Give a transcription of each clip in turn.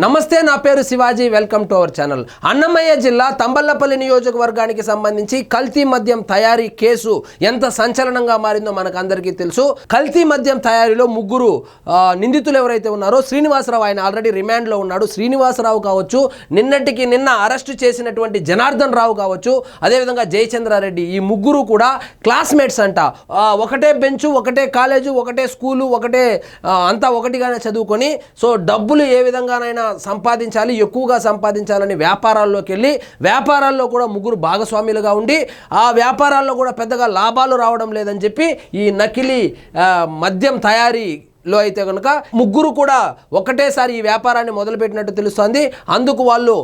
నమస్తే, నా పేరు Shivaji. Welcome to our channel. Annamayya జిల్లా తంబళ్లపల్లి నియోజకవర్గానికి సంబంధించి కల్తీ మద్యం తయారీ కేసు ఎంత సంచలనంగా మారిందో మనకు అందరికీ తెలుసు. కల్తీ మద్యం తయారీలో ముగ్గురు నిందితులు ఎవరైతే ఉన్నారో శ్రీనివాసరావు, ఆయన ఆల్రెడీ రిమాండ్లో ఉన్నాడు. శ్రీనివాసరావు కావచ్చు, నిన్న అరెస్టు చేసినటువంటి జనార్దన్ రావు కావచ్చు, అదేవిధంగా జయచంద్రారెడ్డి, ఈ ముగ్గురు కూడా క్లాస్మేట్స్ అంట. ఒకటే బెంచు, ఒకటే కాలేజు, ఒకటే స్కూలు, ఒకటే అంతా ఒకటిగానే చదువుకొని సో డబ్బులు ఏ విధంగానైనా సంపాదించాలి, ఎక్కువగా సంపాదించాలని వ్యాపారాల్లోకి వెళ్ళి వ్యాపారాల్లో కూడా ముగ్గురు భాగస్వాములుగా ఉండి ఆ వ్యాపారాల్లో కూడా పెద్దగా లాభాలు రావడం లేదని చెప్పి ఈ నకిలీ మద్యం తయారీలో అయితే కనుక ముగ్గురు కూడా ఒకటేసారి ఈ వ్యాపారాన్ని మొదలుపెట్టినట్టు తెలుస్తోంది. అందుకు వాళ్ళు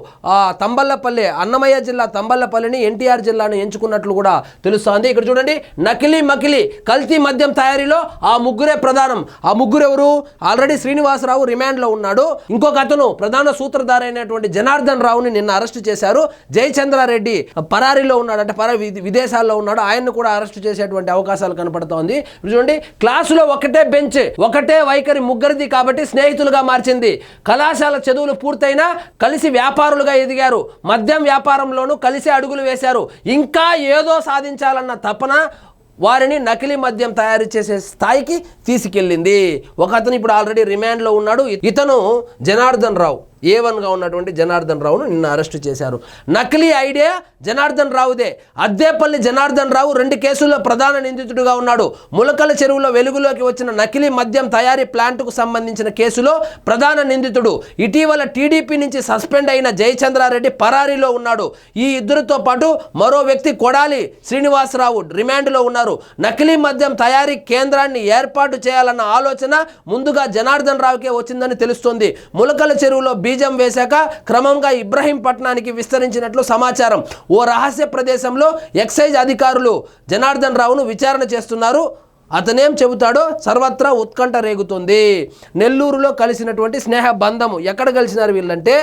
తంబళ్లపల్లి, అన్నమయ్య జిల్లా తంబళ్లపల్లిని ఎన్టీఆర్ జిల్లాను ఎంచుకున్నట్లు కూడా తెలుస్తోంది. ఇక్కడ చూడండి, నకిలీ కల్తీ మద్యం తయారీలో ఆ ముగ్గురే ప్రధానం. ఆ ముగ్గురు ఎవరు? ఆల్రెడీ శ్రీనివాసరావు రిమాండ్లో ఉన్నాడు. ఇంకొక అతను ప్రధాన సూత్రధారి అయినటువంటి జనార్దన్ రావుని నిన్న అరెస్టు చేశారు. జయచంద్రారెడ్డి పరారీలో ఉన్నాడు, అంటే విదేశాల్లో ఉన్నాడు. ఆయన్ని కూడా అరెస్టు చేసేటువంటి అవకాశాలు కనపడుతోంది. చూడండి, క్లాసులో ఒకటే బెంచ్, ఒకటే వైఖరి ముగ్గురిది కాబట్టి స్నేహితులుగా మార్చింది. కళాశాల చదువులు పూర్తయినా కలిసి వ్యాపారులుగా ఎదిగారు. మద్యం వ్యాపారంలోనూ కలిసి అడుగులు వేశారు. ఇంకా ఏదో సాధించాలన్న తపన వారిని నకిలీ మద్యం తయారు చేసే స్థాయికి తీసుకెళ్ళింది. ఒక అతను ఇప్పుడు ఆల్రెడీ రిమాండ్లో ఉన్నాడు. ఇతను జనార్దన్ రావు, A1గా ఉన్నటువంటి జనార్దన్ రావును నిన్న అరెస్టు చేశారు. నకిలీ ఐడియా జనార్దన్ రావుదే. అద్దేపల్లి జనార్దన్ రావు 2 కేసుల్లో ప్రధాన నిందితుడిగా ఉన్నాడు. ములకల చెరువులో వెలుగులోకి వచ్చిన నకిలీ మద్యం తయారీ ప్లాంట్కు సంబంధించిన కేసులో ప్రధాన నిందితుడు. ఇటీవల టీడీపీ నుంచి సస్పెండ్ అయిన జయచంద్రారెడ్డి పరారీలో ఉన్నాడు. ఈ ఇద్దరితో పాటు మరో వ్యక్తి కొడాలి శ్రీనివాసరావు రిమాండ్లో ఉన్నారు. నకిలీ మద్యం తయారీ కేంద్రాన్ని ఏర్పాటు చేయాలన్న ఆలోచన ముందుగా జనార్దన్ రావుకే వచ్చిందని తెలుస్తోంది. ములకల చెరువులో బీజం వేశాక క్రమంగా ఇబ్రహీంపట్నానికి విస్తరించినట్లు సమాచారం. ఓ రహస్య ప్రదేశంలో ఎక్సైజ్ అధికారులు జనార్దన్ రావును విచారణ చేస్తున్నారు. అతనేం చెబుతాడో సర్వత్రా ఉత్కంఠ రేగుతుంది. నెల్లూరులో కలిసినటువంటి స్నేహబంధము. ఎక్కడ కలిసినారు వీళ్ళంటే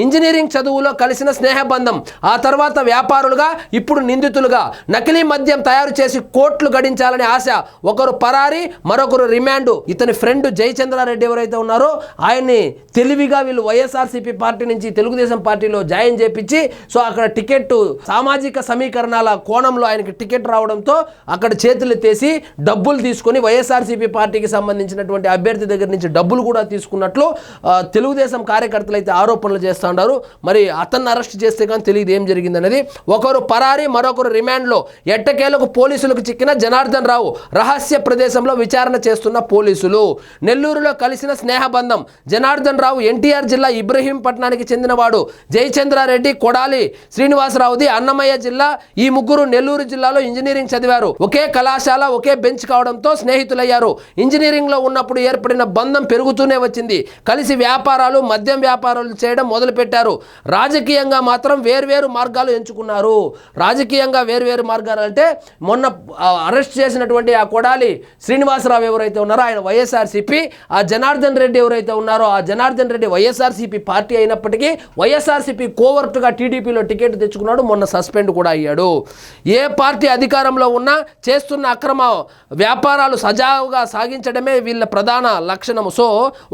ఇంజనీరింగ్ చదువులో కలిసిన స్నేహబంధం. ఆ తర్వాత వ్యాపారులుగా, ఇప్పుడు నిందితులుగా. నకిలీ మద్యం తయారు చేసి కోట్లు గడించాలని ఆశ. ఒకరు పరారీ, మరొకరు రిమాండు. ఇతని ఫ్రెండ్ జయచంద్రారెడ్డి ఎవరైతే ఉన్నారో ఆయన్ని తెలివిగా వీళ్ళు వైఎస్ఆర్సీపీ పార్టీ నుంచి తెలుగుదేశం పార్టీలో జాయిన్ చేపించి సో అక్కడ టికెట్, సామాజిక సమీకరణాల కోణంలో ఆయనకి టికెట్ రావడంతో అక్కడ చేతులు ఎత్తేసి డబ్బులు తీసుకొని వైఎస్ఆర్సీపీ పార్టీకి సంబంధించినటువంటి అభ్యర్థి దగ్గర నుంచి డబ్బులు కూడా తీసుకున్నట్లు తెలుగుదేశం కార్యకర్తలు అయితే ఆరోపణలు చేస్తూ ఉన్నారు. మరి అతన్ని అరెస్ట్ చేస్తే కానీ తెలియదు ఏం జరిగిందనేది. ఒకరు పరారీ, మరొకరు రిమాండ్లో. ఎట్టకేలకు పోలీసులకు చిక్కిన జనార్దన్ రావు. రహస్య ప్రదేశంలో విచారణ చేస్తున్న పోలీసులు. నెల్లూరులో కలిసిన స్నేహబంధం. జనార్దన్ రావు ఎన్టీఆర్ జిల్లా ఇబ్రహీంపట్నానికి చెందినవాడు. జయచంద్రారెడ్డి కొడాలి శ్రీనివాసరావుది అన్నమయ్య జిల్లా. ఈ ముగ్గురు నెల్లూరు జిల్లాలో ఇంజనీరింగ్ చదివారు. ఒకే కళాశాల, ఒకే బెంచ్ కావడంతో స్నేహితులయ్యారు. ఇంజనీరింగ్ లో ఉన్నప్పుడు ఏర్పడిన బంధం పెరుగుతూనే వచ్చింది. కలిసి వ్యాపారాలు, మద్యం వ్యాపారాలు చేయడం మొదలుపెట్టారు. రాజకీయంగా మాత్రం వేర్వేరు మార్గాలు ఎంచుకున్నారు. రాజకీయంగా వేర్వేరు మార్గాలు అంటే మొన్న అరెస్ట్ చేసినటువంటి ఆ కొడాలి శ్రీనివాసరావు ఎవరైతే ఉన్నారో ఆయన వైఎస్ఆర్సీపీ, ఆ జనార్దన్ రెడ్డి ఎవరైతే ఉన్నారో ఆ జనార్దన్ రెడ్డి వైఎస్ఆర్సీపీ పార్టీ అయినప్పటికీ వైఎస్ఆర్సీపీ కోవర్టుగా టీడీపీలో టికెట్ తెచ్చుకున్నాడు. మొన్న సస్పెండ్ కూడా అయ్యాడు. ఏ పార్టీ అధికారంలో ఉన్నా చేస్తున్న అక్రమ వ్యాపారాలు సజావుగా సాగించడమే వీళ్ళ ప్రధాన లక్షణము. సో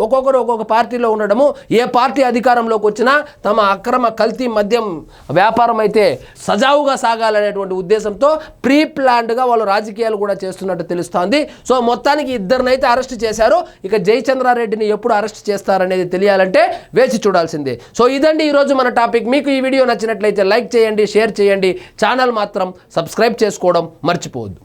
ఒక్కొక్కరు ఒక్కొక్క పార్టీలో ఉండడము, ఏ పార్టీ అధికారంలోకి వచ్చినా తమ అక్రమ కల్తీ మద్యం వ్యాపారం అయితే సజావుగా సాగాలనేటువంటి ఉద్దేశంతో ప్రీ ప్లాన్డ్గా వాళ్ళు రాజకీయాలు కూడా చేస్తున్నట్టు తెలుస్తోంది. సో మొత్తానికి ఇద్దరినైతే అరెస్ట్ చేశారు. ఇక జయచంద్రారెడ్డిని ఎప్పుడు అరెస్ట్ చేస్తారనేది తెలియాలంటే వేచి చూడాల్సిందే. సో ఇదండి ఈరోజు మన టాపిక్. మీకు ఈ వీడియో నచ్చినట్లయితే లైక్ చేయండి, షేర్ చేయండి. ఛానల్ మాత్రం సబ్స్క్రైబ్ చేసుకోవడం మర్చిపోవద్దు.